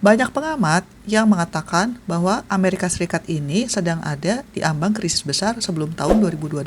Banyak pengamat yang mengatakan bahwa Amerika Serikat ini sedang ada di ambang krisis besar sebelum tahun 2028.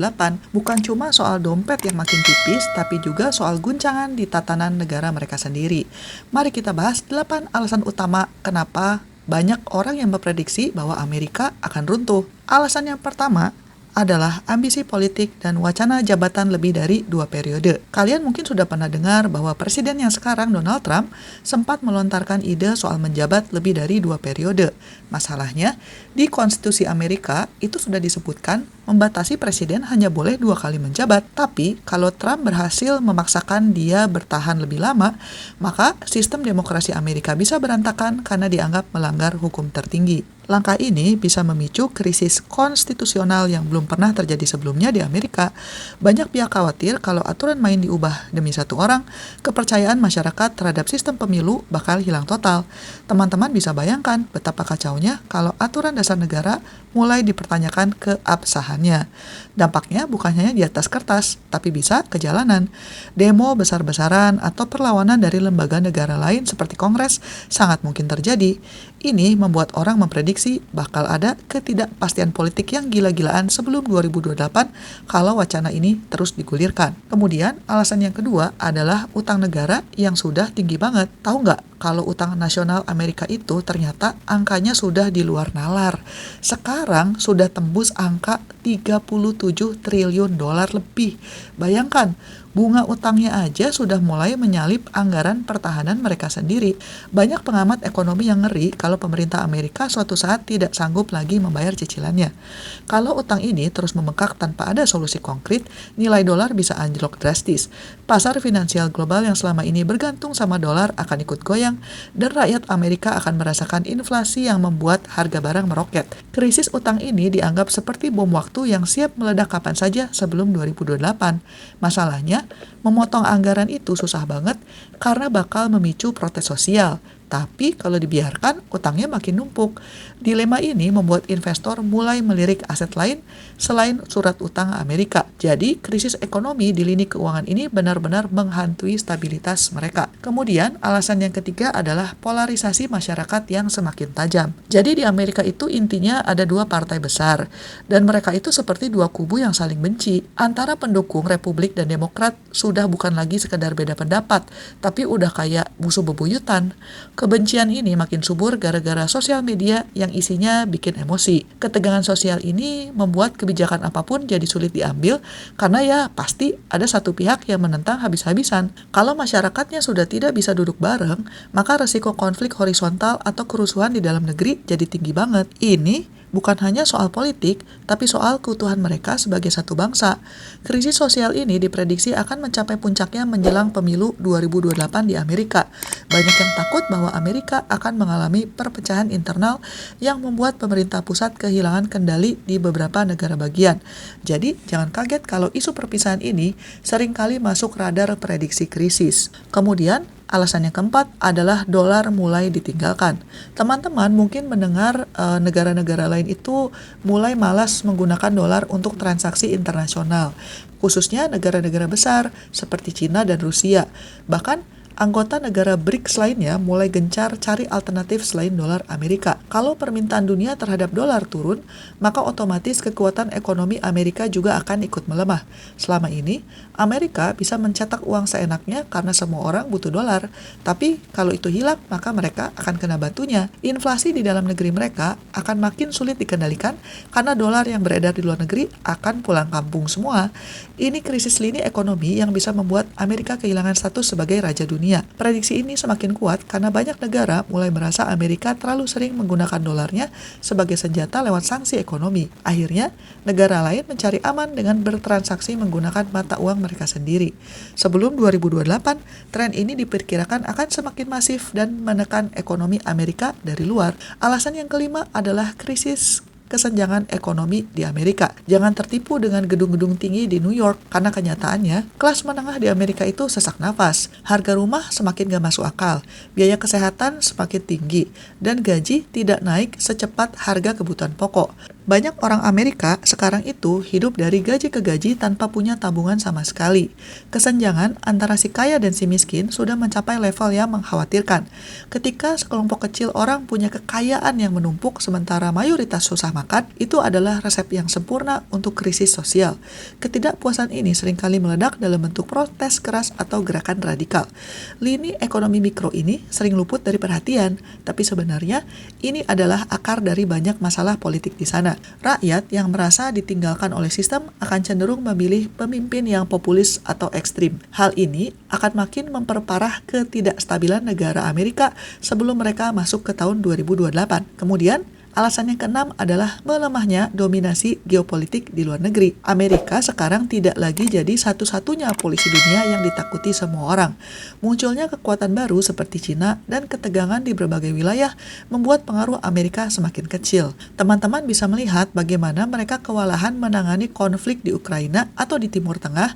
Bukan cuma soal dompet yang makin tipis, tapi juga soal guncangan di tatanan negara mereka sendiri. Mari kita bahas 8 alasan utama kenapa banyak orang yang memprediksi bahwa Amerika akan runtuh. Alasan yang pertama adalah ambisi politik dan wacana jabatan lebih dari 2 periode. Kalian mungkin sudah pernah dengar bahwa presiden yang sekarang, Donald Trump, sempat melontarkan ide soal menjabat lebih dari 2 periode. Masalahnya, di konstitusi Amerika itu sudah disebutkan membatasi presiden hanya boleh 2 kali menjabat. Tapi, kalau Trump berhasil memaksakan dia bertahan lebih lama, maka sistem demokrasi Amerika bisa berantakan karena dianggap melanggar hukum tertinggi. Langkah ini bisa memicu krisis konstitusional yang belum pernah terjadi sebelumnya di Amerika. Banyak pihak khawatir kalau aturan main diubah demi satu orang, kepercayaan masyarakat terhadap sistem pemilu bakal hilang total. Teman-teman bisa bayangkan betapa kacaunya kalau aturan dasar negara mulai dipertanyakan keabsahannya. Dampaknya bukan hanya di atas kertas, tapi bisa ke jalanan. Demo besar-besaran atau perlawanan dari lembaga negara lain seperti Kongres sangat mungkin terjadi. Ini membuat orang memprediksi bakal ada ketidakpastian politik yang gila-gilaan sebelum 2028 kalau wacana ini terus digulirkan. Kemudian, alasan yang kedua adalah utang negara yang sudah tinggi banget. Tahu nggak kalau utang nasional Amerika itu ternyata angkanya sudah di luar nalar. Sekarang sudah tembus angka 37 triliun dolar lebih. Bayangkan, bunga utangnya aja sudah mulai menyalip anggaran pertahanan mereka sendiri. Banyak pengamat ekonomi yang ngeri kalau pemerintah Amerika suatu saat tidak sanggup lagi membayar cicilannya. Kalau utang ini terus membengkak tanpa ada solusi konkret, nilai dolar bisa anjlok drastis. Pasar finansial global yang selama ini bergantung sama dolar akan ikut goyang, dan rakyat Amerika akan merasakan inflasi yang membuat harga barang meroket. Krisis utang ini dianggap seperti bom waktu yang siap meledak kapan saja sebelum 2028. Masalahnya, memotong anggaran itu susah banget karena bakal memicu protes sosial. Tapi kalau dibiarkan, utangnya makin numpuk. Dilema ini membuat investor mulai melirik aset lain selain surat utang Amerika. Jadi, krisis ekonomi di lini keuangan ini benar-benar menghantui stabilitas mereka. Kemudian, alasan yang ketiga adalah polarisasi masyarakat yang semakin tajam. Jadi, di Amerika itu intinya ada 2 partai besar, dan mereka itu seperti 2 kubu yang saling benci. Antara pendukung Republik dan Demokrat sudah bukan lagi sekedar beda pendapat, tapi udah kayak musuh bebuyutan. Kebencian ini makin subur gara-gara sosial media yang isinya bikin emosi. Ketegangan sosial ini membuat kebijakan apapun jadi sulit diambil karena ya pasti ada satu pihak yang menentang habis-habisan. Kalau masyarakatnya sudah tidak bisa duduk bareng, maka resiko konflik horizontal atau kerusuhan di dalam negeri jadi tinggi banget. Ini bukan hanya soal politik, tapi soal keutuhan mereka sebagai satu bangsa. Krisis sosial ini diprediksi akan mencapai puncaknya menjelang pemilu 2028 di Amerika. Banyak yang takut bahwa Amerika akan mengalami perpecahan internal yang membuat pemerintah pusat kehilangan kendali di beberapa negara bagian. Jadi, jangan kaget kalau isu perpisahan ini seringkali masuk radar prediksi krisis. Kemudian, alasan yang keempat adalah dolar mulai ditinggalkan. Teman-teman mungkin mendengar negara-negara lain itu mulai malas menggunakan dolar untuk transaksi internasional, khususnya negara-negara besar seperti Cina dan Rusia. Bahkan anggota negara BRICS lainnya mulai gencar cari alternatif selain dolar Amerika. Kalau permintaan dunia terhadap dolar turun, maka otomatis kekuatan ekonomi Amerika juga akan ikut melemah. Selama ini, Amerika bisa mencetak uang seenaknya karena semua orang butuh dolar. Tapi kalau itu hilang, maka mereka akan kena batunya. Inflasi di dalam negeri mereka akan makin sulit dikendalikan karena dolar yang beredar di luar negeri akan pulang kampung semua. Ini krisis lini ekonomi yang bisa membuat Amerika kehilangan status sebagai raja dunia. Prediksi ini semakin kuat karena banyak negara mulai merasa Amerika terlalu sering menggunakan dolarnya sebagai senjata lewat sanksi ekonomi. Akhirnya, negara lain mencari aman dengan bertransaksi menggunakan mata uang mereka sendiri. Sebelum 2028, tren ini diperkirakan akan semakin masif dan menekan ekonomi Amerika dari luar. Alasan yang kelima adalah krisis kesenjangan ekonomi di Amerika. Jangan tertipu dengan gedung-gedung tinggi di New York, karena kenyataannya, kelas menengah di Amerika itu sesak nafas. Harga rumah semakin gak masuk akal, biaya kesehatan semakin tinggi, dan gaji tidak naik secepat harga kebutuhan pokok. Banyak orang Amerika sekarang itu hidup dari gaji ke gaji tanpa punya tabungan sama sekali. Kesenjangan antara si kaya dan si miskin sudah mencapai level yang mengkhawatirkan. Ketika sekelompok kecil orang punya kekayaan yang menumpuk sementara mayoritas susah makan, itu adalah resep yang sempurna untuk krisis sosial. Ketidakpuasan ini seringkali meledak dalam bentuk protes keras atau gerakan radikal. Lini ekonomi mikro ini sering luput dari perhatian, tapi sebenarnya ini adalah akar dari banyak masalah politik di sana. Rakyat yang merasa ditinggalkan oleh sistem akan cenderung memilih pemimpin yang populis atau ekstrim. Hal ini akan makin memperparah ketidakstabilan negara Amerika sebelum mereka masuk ke tahun 2028. Kemudian, alasan yang keenam adalah melemahnya dominasi geopolitik di luar negeri. Amerika sekarang tidak lagi jadi satu-satunya polisi dunia yang ditakuti semua orang. Munculnya kekuatan baru seperti Cina dan ketegangan di berbagai wilayah membuat pengaruh Amerika semakin kecil. Teman-teman bisa melihat bagaimana mereka kewalahan menangani konflik di Ukraina atau di Timur Tengah,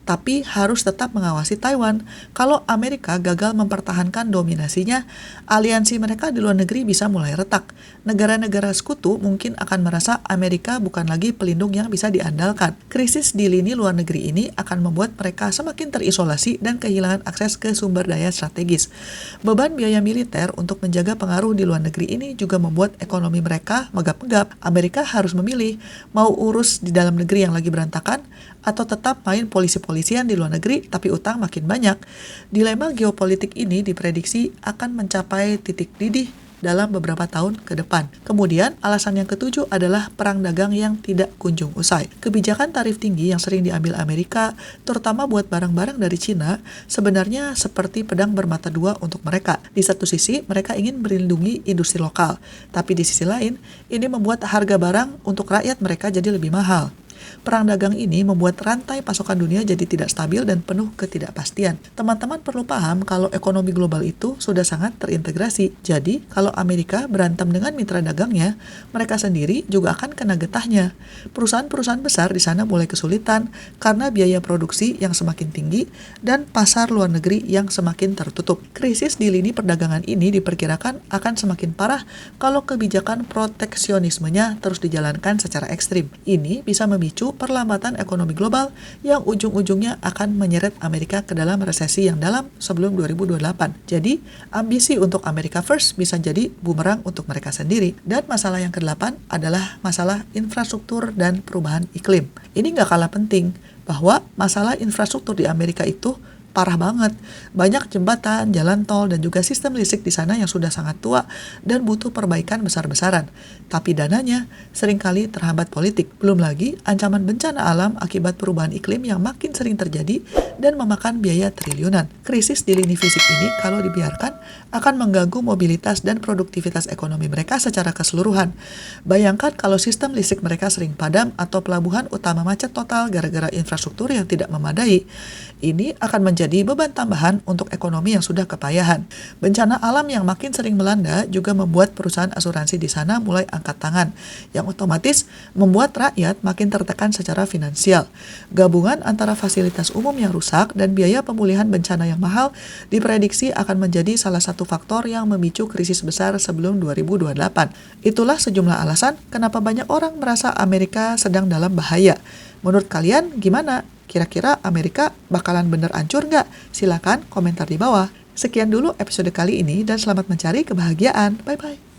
tapi harus tetap mengawasi Taiwan. Kalau Amerika gagal mempertahankan dominasinya, aliansi mereka di luar negeri bisa mulai retak. Negara-negara sekutu mungkin akan merasa Amerika bukan lagi pelindung yang bisa diandalkan. Krisis di lini luar negeri ini akan membuat mereka semakin terisolasi dan kehilangan akses ke sumber daya strategis. Beban biaya militer untuk menjaga pengaruh di luar negeri ini juga membuat ekonomi mereka megap-megap. Amerika harus memilih, mau urus di dalam negeri yang lagi berantakan, atau tetap main polisi-polisian di luar negeri tapi utang makin banyak. Dilema geopolitik ini diprediksi akan mencapai titik didih dalam beberapa tahun ke depan. Kemudian, alasan yang ketujuh adalah perang dagang yang tidak kunjung usai. Kebijakan tarif tinggi yang sering diambil Amerika, terutama buat barang-barang dari Cina, sebenarnya seperti pedang bermata dua untuk mereka. Di satu sisi, mereka ingin melindungi industri lokal, tapi di sisi lain, ini membuat harga barang untuk rakyat mereka jadi lebih mahal. Perang dagang ini membuat rantai pasokan dunia jadi tidak stabil dan penuh ketidakpastian. Teman-teman perlu paham kalau ekonomi global itu sudah sangat terintegrasi. Jadi, kalau Amerika berantem dengan mitra dagangnya, mereka sendiri juga akan kena getahnya. Perusahaan-perusahaan besar di sana mulai kesulitan karena biaya produksi yang semakin tinggi dan pasar luar negeri yang semakin tertutup. Krisis di lini perdagangan ini diperkirakan akan semakin parah kalau kebijakan proteksionismenya terus dijalankan secara ekstrim. Ini bisa memicu perlambatan ekonomi global yang ujung-ujungnya akan menyeret Amerika ke dalam resesi yang dalam sebelum 2028. Jadi, ambisi untuk America First bisa jadi bumerang untuk mereka sendiri. Dan masalah yang ke-8 adalah masalah infrastruktur dan perubahan iklim. Ini nggak kalah penting, bahwa masalah infrastruktur di Amerika itu parah banget. Banyak jembatan, jalan tol, dan juga sistem listrik di sana yang sudah sangat tua dan butuh perbaikan besar-besaran. Tapi dananya seringkali terhambat politik. Belum lagi ancaman bencana alam akibat perubahan iklim yang makin sering terjadi dan memakan biaya triliunan. Krisis di lini fisik ini kalau dibiarkan akan mengganggu mobilitas dan produktivitas ekonomi mereka secara keseluruhan. Bayangkan kalau sistem listrik mereka sering padam atau pelabuhan utama macet total gara-gara infrastruktur yang tidak memadai. Ini akan menjadi beban tambahan untuk ekonomi yang sudah kepayahan. Bencana alam yang makin sering melanda juga membuat perusahaan asuransi di sana mulai angkat tangan, yang otomatis membuat rakyat makin tertekan secara finansial. Gabungan antara fasilitas umum yang rusak dan biaya pemulihan bencana yang mahal diprediksi akan menjadi salah satu faktor yang memicu krisis besar sebelum 2028. Itulah sejumlah alasan kenapa banyak orang merasa Amerika sedang dalam bahaya. Menurut kalian gimana? Kira-kira Amerika bakalan bener hancur nggak? Silakan komentar di bawah. Sekian dulu episode kali ini dan selamat mencari kebahagiaan. Bye-bye.